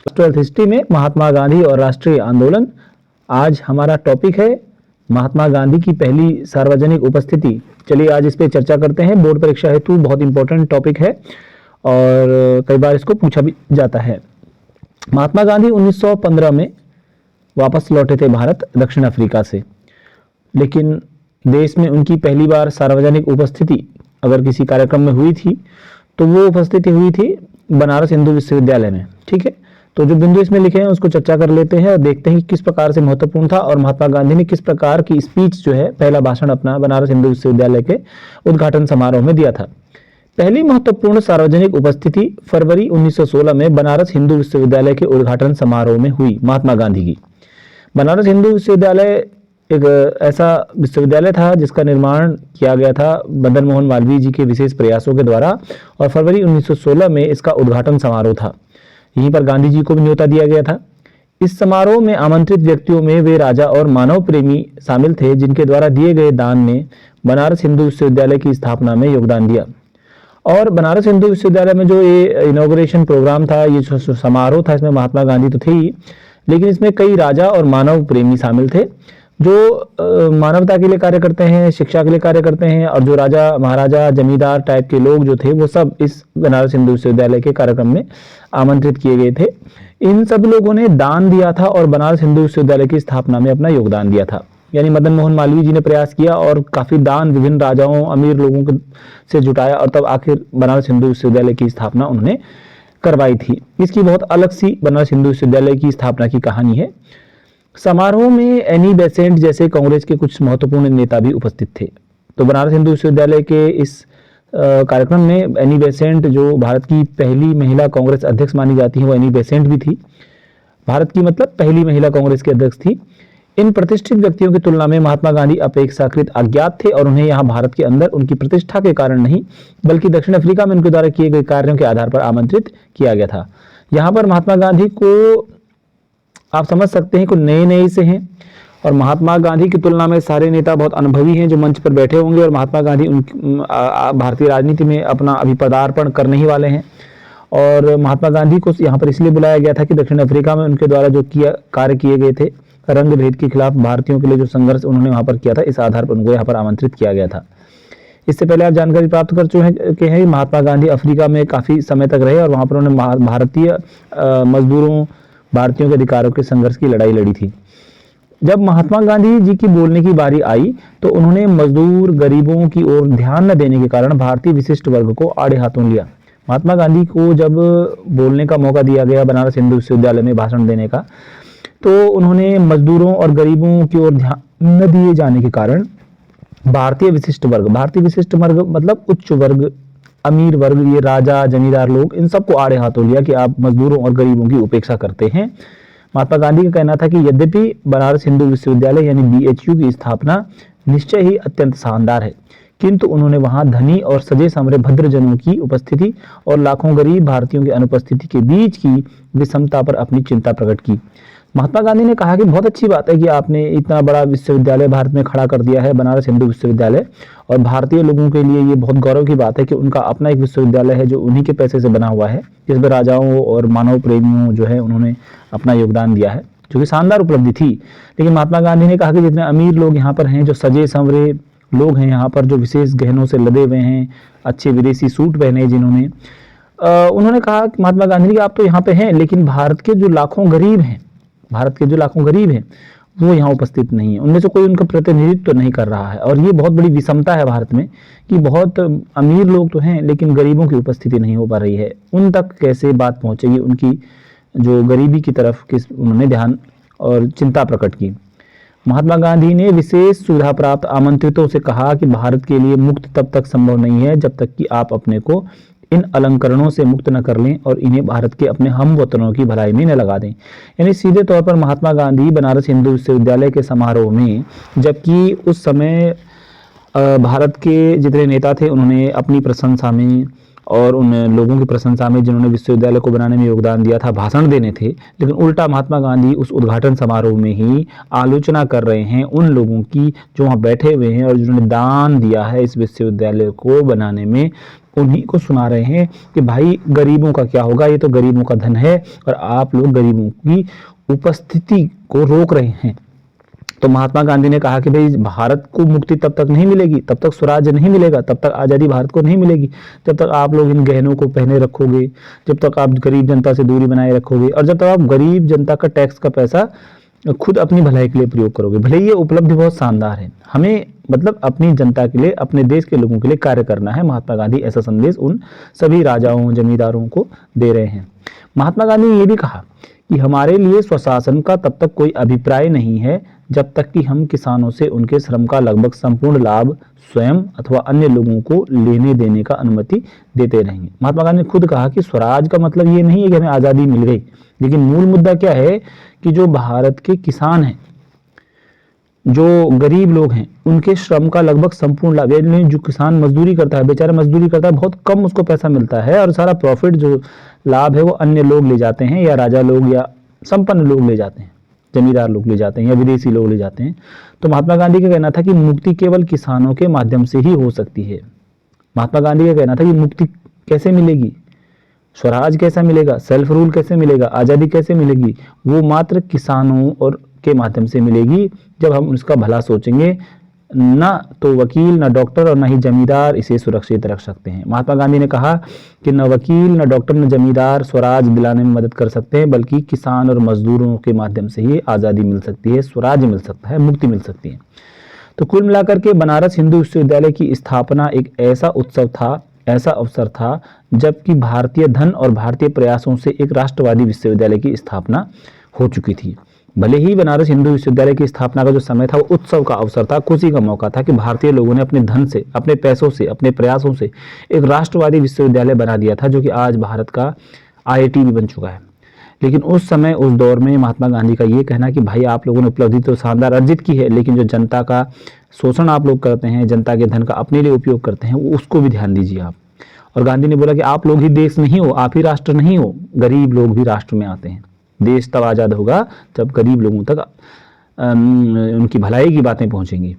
Twelfth history में महात्मा गांधी और राष्ट्रीय आंदोलन। आज हमारा टॉपिक है महात्मा गांधी की पहली सार्वजनिक उपस्थिति। चलिए आज इस पे चर्चा करते हैं। बोर्ड परीक्षा हेतु बहुत इंपॉर्टेंट टॉपिक है और कई बार इसको पूछा भी जाता है। महात्मा गांधी 1915 में वापस लौटे थे भारत दक्षिण अफ्रीका से, लेकिन देश में उनकी पहली बार सार्वजनिक उपस्थिति अगर किसी कार्यक्रम में हुई थी तो वो उपस्थिति हुई थी बनारस हिंदू विश्वविद्यालय में। ठीक है, तो जो बिंदु इसमें लिखे हैं उसको चर्चा कर लेते हैं और देखते हैं कि किस प्रकार से महत्वपूर्ण था और महात्मा गांधी ने किस प्रकार की स्पीच जो है, पहला भाषण अपना बनारस हिंदू विश्वविद्यालय के उद्घाटन समारोह में दिया था। पहली महत्वपूर्ण सार्वजनिक उपस्थिति फरवरी 1916 में बनारस हिंदू विश्वविद्यालय के उद्घाटन समारोह में हुई महात्मा गांधी की। बनारस हिंदू विश्वविद्यालय एक ऐसा विश्वविद्यालय था जिसका निर्माण किया गया था मदन मोहन मालवीय जी के विशेष प्रयासों के द्वारा और फरवरी 1916 में इसका उद्घाटन समारोह था। यहीं पर गांधी जी को भी न्योता दिया गया था। इस समारोह में आमंत्रित व्यक्तियों में वे राजा और मानव प्रेमी शामिल थे जिनके द्वारा दिए गए दान ने बनारस हिंदू विश्वविद्यालय की स्थापना में योगदान दिया। और बनारस हिंदू विश्वविद्यालय में जो ये इनॉग्रेशन प्रोग्राम था, ये जो समारोह था, इसमें महात्मा गांधी तो थे ही, लेकिन इसमें कई राजा और मानव प्रेमी शामिल थे जो मानवता के लिए कार्य करते हैं, शिक्षा के लिए कार्य करते हैं। और जो राजा महाराजा जमींदार टाइप के लोग जो थे वो सब इस बनारस हिंदू विश्वविद्यालय के कार्यक्रम में आमंत्रित किए गए थे। इन सब लोगों ने दान दिया था और बनारस हिंदू विश्वविद्यालय की स्थापना में अपना योगदान दिया था। यानी मदन मोहन मालवीय जी ने प्रयास किया और काफी दान विभिन्न राजाओं, अमीर लोगों से जुटाया और तब आखिर बनारस हिंदू विश्वविद्यालय की स्थापना उन्होंने करवाई थी। इसकी बहुत अलग सी बनारस हिंदू विश्वविद्यालय की स्थापना की कहानी है। समारोह में एनी बेसेंट जैसे कांग्रेस के कुछ महत्वपूर्ण नेता भी उपस्थित थे। तो बनारस हिंदू विश्वविद्यालय के इस कार्यक्रम में एनी बेसेंट, जो भारत की पहली महिला कांग्रेस अध्यक्ष मानी जाती है, वो एनी बेसेंट भी थी। भारत की मतलब पहली महिला कांग्रेस की अध्यक्ष थी। इन प्रतिष्ठित व्यक्तियों की तुलना में महात्मा गांधी अपेक्षाकृत अज्ञात थे और उन्हें यहाँ भारत के अंदर उनकी प्रतिष्ठा के कारण नहीं बल्कि दक्षिण अफ्रीका में उनके द्वारा किए गए कार्यों के आधार पर आमंत्रित किया गया था। यहाँ पर महात्मा गांधी को आप समझ सकते हैं कि नए नए से हैं और महात्मा गांधी की तुलना में सारे नेता बहुत अनुभवी हैं जो मंच पर बैठे होंगे और महात्मा गांधी भारतीय राजनीति में अपना अभी पदार्पण करने ही वाले हैं। और महात्मा गांधी को यहाँ पर इसलिए बुलाया गया था कि दक्षिण अफ्रीका में उनके द्वारा जो कार्य किए गए थे, रंग भेद के खिलाफ भारतीयों के लिए जो संघर्ष उन्होंने वहाँ पर किया था, इस आधार पर उनको यहाँ पर आमंत्रित किया गया था। इससे पहले आप जानकारी प्राप्त कर चुके हैं महात्मा गांधी अफ्रीका में काफ़ी समय तक रहे और वहाँ पर उन्होंने भारतीय मजदूरों, भारतीयों के अधिकारों के संघर्ष की लड़ाई लड़ी थी। जब महात्मा गांधी जी की बोलने की बारी आई तो उन्होंने मजदूर गरीबों की ओर ध्यान न देने के कारण भारतीय विशिष्ट वर्ग को आड़े हाथों लिया। महात्मा गांधी को जब बोलने का मौका दिया गया बनारस हिंदू विश्वविद्यालय में भाषण देने का, तो उन्होंने मजदूरों और गरीबों की ओर ध्यान न दिए जाने के कारण भारतीय विशिष्ट वर्ग मतलब उच्च वर्ग, अमीर वर्ग, ये राजा जमींदार लोग, इन सबको आड़े हाथों लिया कि आप मजदूरों और गरीबों की उपेक्षा करते हैं। महात्मा गांधी का कहना था कि यद्यपि बनारस हिंदू विश्वविद्यालय यानी BHU की स्थापना निश्चय ही अत्यंत शानदार है, किंतु उन्होंने वहां धनी और सजे संवरे भद्रजनों की उपस्थिति और लाखों गरीब भारतीयों की अनुपस्थिति के बीच की विषमता पर अपनी चिंता प्रकट की। महात्मा गांधी ने कहा कि बहुत अच्छी बात है कि आपने इतना बड़ा विश्वविद्यालय भारत में खड़ा कर दिया है, बनारस हिंदू विश्वविद्यालय, और भारतीय लोगों के लिए ये बहुत गौरव की बात है कि उनका अपना एक विश्वविद्यालय है जो उन्हीं के पैसे से बना हुआ है, जिसमें राजाओं और मानव प्रेमियों जो है उन्होंने अपना योगदान दिया है, जो कि शानदार उपलब्धि थी। लेकिन महात्मा गांधी ने कहा कि जितने अमीर लोग यहाँ पर हैं, जो सजे संवरे लोग हैं यहाँ पर, जो विशेष गहनों से लदे हुए हैं, अच्छे विदेशी सूट पहने जिन्होंने, उन्होंने कहा महात्मा गांधी कि आप तो यहाँ पे हैं, लेकिन भारत के जो लाखों गरीब हैं वो यहाँ उपस्थित नहीं है, उनमें से कोई उनका प्रतिनिधित्व तो नहीं कर रहा है। और ये बहुत बड़ी विषमता है भारत में कि बहुत अमीर लोग तो हैं लेकिन गरीबों की उपस्थिति नहीं हो पा रही है। उन तक कैसे बात पहुंचेगी, उनकी जो गरीबी की तरफ किस उन्होंने ध्यान और चिंता प्रकट की। महात्मा गांधी ने विशेष सुविधा प्राप्त आमंत्रितों से कहा कि भारत के लिए मुक्त तब तक संभव नहीं है जब तक कि आप अपने को इन अलंकरणों से मुक्त न कर लें और इन्हें भारत के अपने हमवतनों की भलाई में न लगा दें। यानी सीधे तौर पर महात्मा गांधी बनारस हिंदू विश्वविद्यालय के समारोह में, जबकि उस समय भारत के जितने नेता थे उन्होंने अपनी प्रशंसा में और उन लोगों की प्रशंसा में जिन्होंने विश्वविद्यालय को बनाने में योगदान दिया था, भाषण देने थे, लेकिन उल्टा महात्मा गांधी उस उद्घाटन समारोह में ही आलोचना कर रहे हैं उन लोगों की जो वहाँ बैठे हुए हैं और जिन्होंने दान दिया है इस विश्वविद्यालय को बनाने में। उन्हीं को सुना रहे हैं कि भाई गरीबों का क्या होगा, ये तो गरीबों का धन है और आप लोग गरीबों की उपस्थिति को रोक रहे हैं। तो महात्मा गांधी ने कहा कि भाई भारत को मुक्ति तब तक नहीं मिलेगी, तब तक स्वराज्य नहीं मिलेगा, तब तक आज़ादी भारत को नहीं मिलेगी जब तक आप लोग इन गहनों को पहने रखोगे, जब तक आप गरीब जनता से दूरी बनाए रखोगे और जब तक आप गरीब जनता का टैक्स का पैसा खुद अपनी भलाई के लिए प्रयोग करोगे। भले ये उपलब्धि बहुत शानदार है, हमें मतलब अपनी जनता के लिए, अपने देश के लोगों के लिए कार्य करना है। महात्मा गांधी ऐसा संदेश उन सभी राजाओं, जमींदारों को दे रहे हैं। महात्मा गांधी ने ये भी कहा कि हमारे लिए स्वशासन का तब तक कोई अभिप्राय नहीं है जब तक कि हम किसानों से उनके श्रम का लगभग संपूर्ण लाभ स्वयं अथवा अन्य लोगों को लेने देने का अनुमति देते रहेंगे। महात्मा गांधी ने खुद कहा कि स्वराज का मतलब ये नहीं है कि हमें आज़ादी मिल गई, लेकिन मूल मुद्दा क्या है कि जो भारत के किसान हैं, जो गरीब लोग हैं, उनके श्रम का लगभग संपूर्ण लाभ, यानी जो किसान मजदूरी करता है, बेचारा मजदूरी करता है, बहुत कम उसको पैसा मिलता है और सारा प्रॉफिट जो लाभ है वो अन्य लोग ले जाते हैं, या राजा लोग या संपन्न लोग ले जाते हैं, जमींदार लोग ले जाते हैं या विदेशी लोग ले जाते हैं। तो महात्मा गांधी का कहना था कि मुक्ति केवल किसानों के माध्यम से ही हो सकती है। महात्मा गांधी का कहना था कि मुक्ति कैसे मिलेगी, स्वराज कैसा मिलेगा, सेल्फ रूल कैसे मिलेगा, आज़ादी कैसे मिलेगी, वो मात्र किसानों और के माध्यम से मिलेगी जब हम उसका भला सोचेंगे। ना तो वकील, ना डॉक्टर और ना ही जमींदार इसे सुरक्षित रख सकते हैं। महात्मा गांधी ने कहा कि न वकील, न डॉक्टर, न जमींदार स्वराज दिलाने में मदद कर सकते हैं, बल्कि किसान और मजदूरों के माध्यम से ही आज़ादी मिल सकती है, स्वराज मिल सकता है, मुक्ति मिल सकती है। तो कुल मिलाकर के बनारस हिंदू विश्वविद्यालय की स्थापना एक ऐसा उत्सव था, ऐसा अवसर था जबकि भारतीय धन और भारतीय प्रयासों से एक राष्ट्रवादी विश्वविद्यालय की स्थापना हो चुकी थी। भले ही बनारस हिंदू विश्वविद्यालय की स्थापना का जो समय था वो उत्सव का अवसर था, खुशी का मौका था कि भारतीय लोगों ने अपने धन से, अपने पैसों से, अपने प्रयासों से एक राष्ट्रवादी विश्वविद्यालय बना दिया था, जो कि आज भारत का IIT भी बन चुका है। लेकिन उस समय, उस दौर में महात्मा गांधी का ये कहना कि भाई आप लोगों ने उपलब्धि तो शानदार अर्जित की है, लेकिन जो जनता का शोषण आप लोग करते हैं, जनता के धन का अपने लिए उपयोग करते हैं, उसको भी ध्यान दीजिए आप। और गांधी ने बोला कि आप लोग ही देश नहीं हो, आप ही राष्ट्र नहीं हो, गरीब लोग भी राष्ट्र में आते हैं। देश तब आज़ाद होगा जब गरीब लोगों तक उनकी भलाई की बातें पहुंचेंगी।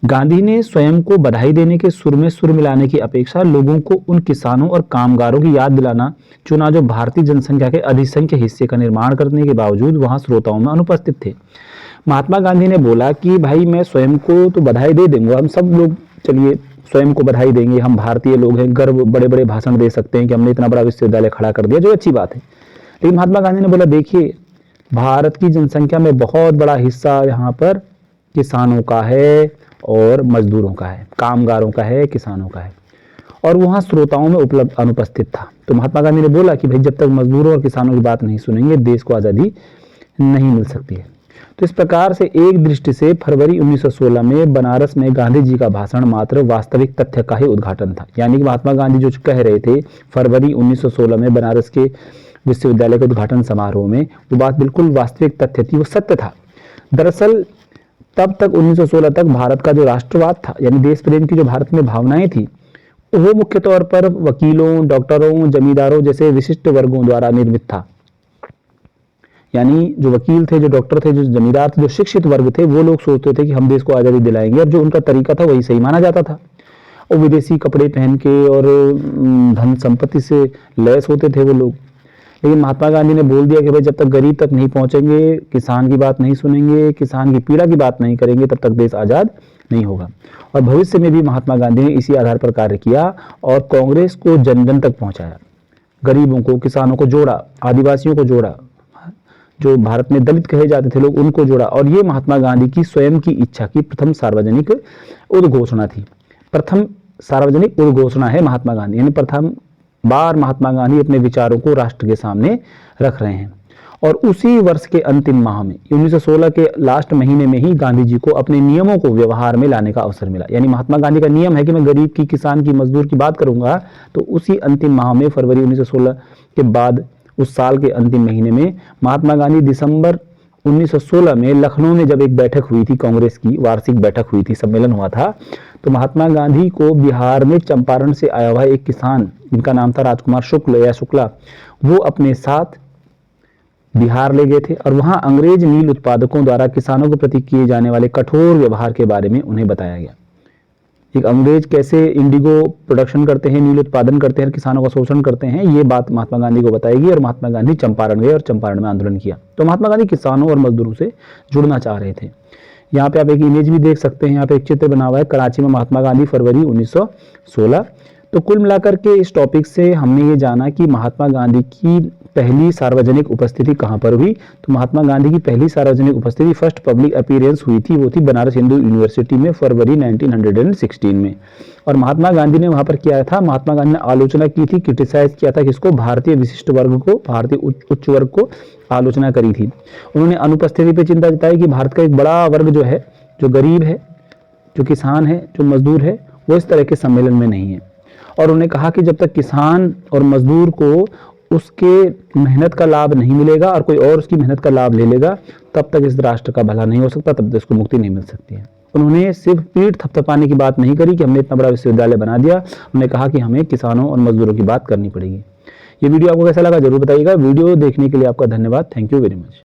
गांधी ने स्वयं को बधाई देने के सुर में सुर मिलाने की अपेक्षा लोगों को उन किसानों और कामगारों की याद दिलाना चुना जो भारतीय जनसंख्या के अधिसंख्य हिस्से का निर्माण करने के बावजूद वहां श्रोताओं में अनुपस्थित थे। महात्मा गांधी ने बोला कि भाई मैं स्वयं को तो बधाई दे दूंगा, हम सब लोग चलिए स्वयं को बधाई देंगे, हम भारतीय लोग हैं, गर्व, बड़े बड़े भाषण दे सकते हैं कि हमने इतना बड़ा विश्वविद्यालय खड़ा कर दिया, जो अच्छी बात है। लेकिन महात्मा गांधी ने बोला देखिए, भारत की जनसंख्या में बहुत बड़ा हिस्सा यहाँ पर किसानों का है और मजदूरों का है, कामगारों का है, किसानों का है, और वहाँ श्रोताओं में अनुपस्थित था। तो महात्मा गांधी ने बोला कि भाई जब तक मजदूरों और किसानों की बात नहीं सुनेंगे, देश को आज़ादी नहीं मिल सकती है। तो इस प्रकार से एक दृष्टि से फरवरी 1916 में बनारस में गांधी जी का भाषण मात्र वास्तविक तथ्य का ही उद्घाटन था। यानी कि महात्मा गांधी जो कह रहे थे फरवरी 1916 में बनारस के विश्वविद्यालय के उद्घाटन समारोह में, वो बात बिल्कुल वास्तविक तथ्य थी, वो सत्य था। दरअसल तब तक 1916 तक भारत का जो राष्ट्रवाद था, यानी देश प्रेम की जो भारत में भावनाएं थी, वो मुख्य तौर पर वकीलों, डॉक्टरों, जमींदारों जैसे विशिष्ट वर्गों द्वारा निर्मित था। यानी जो वकील थे, जो डॉक्टर थे, जो जमींदार थे, जो शिक्षित वर्ग थे, वो लोग सोचते थे कि हम देश को आज़ादी दिलाएंगे, और जो उनका तरीका था वही सही माना जाता था। और विदेशी कपड़े पहन के और धन संपत्ति से लैस होते थे वो लोग। लेकिन महात्मा गांधी ने बोल दिया कि भाई जब तक गरीब तक नहीं पहुंचेंगे, किसान की बात नहीं सुनेंगे, किसान की पीड़ा की बात नहीं करेंगे, तब तक देश आज़ाद नहीं होगा। और भविष्य में भी महात्मा गांधी ने इसी आधार पर कार्य किया और कांग्रेस को जन जन तक पहुंचाया, गरीबों को, किसानों को जोड़ा, आदिवासियों को जोड़ा, जो भारत में दलित कहे जाते थे लोग, उनको जोड़ा। और ये महात्मा गांधी की स्वयं की इच्छा की प्रथम सार्वजनिक उद्घोषणा थी। प्रथम सार्वजनिक उद्घोषणा है महात्मा गांधी, यानी प्रथम बार महात्मा गांधी अपने विचारों को राष्ट्र के सामने रख रहे हैं। और उसी वर्ष के अंतिम माह में 1916 के लास्ट महीने में ही गांधी जी को अपने नियमों को व्यवहार में लाने का अवसर मिला। यानी महात्मा गांधी का नियम है कि मैं गरीब की, किसान की, मजदूर की बात करूंगा, तो उसी अंतिम माह में फरवरी 1916 के बाद उस साल के अंतिम महीने में महात्मा गांधी दिसंबर 1916 में लखनऊ में जब एक बैठक हुई थी, कांग्रेस की वार्षिक बैठक हुई थी, सम्मेलन हुआ था, तो महात्मा गांधी को बिहार में चंपारण से आया हुआ एक किसान जिनका नाम था राजकुमार शुक्ल या शुक्ला, वो अपने साथ बिहार ले गए थे और वहां अंग्रेज नील उत्पादकों द्वारा किसानों के प्रति किए जाने वाले कठोर व्यवहार के बारे में उन्हें बताया गया। एक अंग्रेज कैसे इंडिगो प्रोडक्शन करते हैं, नील उत्पादन करते हैं, किसानों का शोषण करते हैं, ये बात महात्मा गांधी को बताएगी। और महात्मा गांधी चंपारण गए और चंपारण में आंदोलन किया। तो महात्मा गांधी किसानों और मजदूरों से जुड़ना चाह रहे थे। यहाँ पे आप एक इमेज भी देख सकते हैं, यहाँ पे एक चित्र बना हुआ है, कराची में महात्मा गांधी, फरवरी 1916। तो कुल मिलाकर के इस टॉपिक से हमने ये जाना कि महात्मा गांधी की पहली सार्वजनिक उपस्थिति कहाँ पर हुई। तो महात्मा गांधी की पहली सार्वजनिक उपस्थिति, फर्स्ट पब्लिक अपीयरेंस हुई थी, वो थी बनारस हिंदू यूनिवर्सिटी में फरवरी 1916 में। और महात्मा गांधी ने वहाँ पर किया था, महात्मा गांधी ने आलोचना की थी, क्रिटिसाइज किया था किसको, भारतीय विशिष्ट वर्ग को, भारतीय उच्च वर्ग को आलोचना करी थी। उन्होंने अनुपस्थिति पर चिंता जताई कि भारत का एक बड़ा वर्ग जो है, जो गरीब है, जो किसान है, जो मजदूर है, वो इस तरह के सम्मेलन में नहीं है। और उन्होंने कहा कि जब तक किसान और मजदूर को उसके मेहनत का लाभ नहीं मिलेगा और कोई और उसकी मेहनत का लाभ ले लेगा, तब तक इस राष्ट्र का भला नहीं हो सकता, तब तक इसको मुक्ति नहीं मिल सकती है। उन्होंने सिर्फ पीठ थपथपाने की बात नहीं करी कि हमने इतना बड़ा विश्वविद्यालय बना दिया, उन्होंने कहा कि हमें किसानों और मजदूरों की बात करनी पड़ेगी। ये वीडियो आपको कैसा लगा जरूर बताइएगा। वीडियो देखने के लिए आपका धन्यवाद। Thank you very much.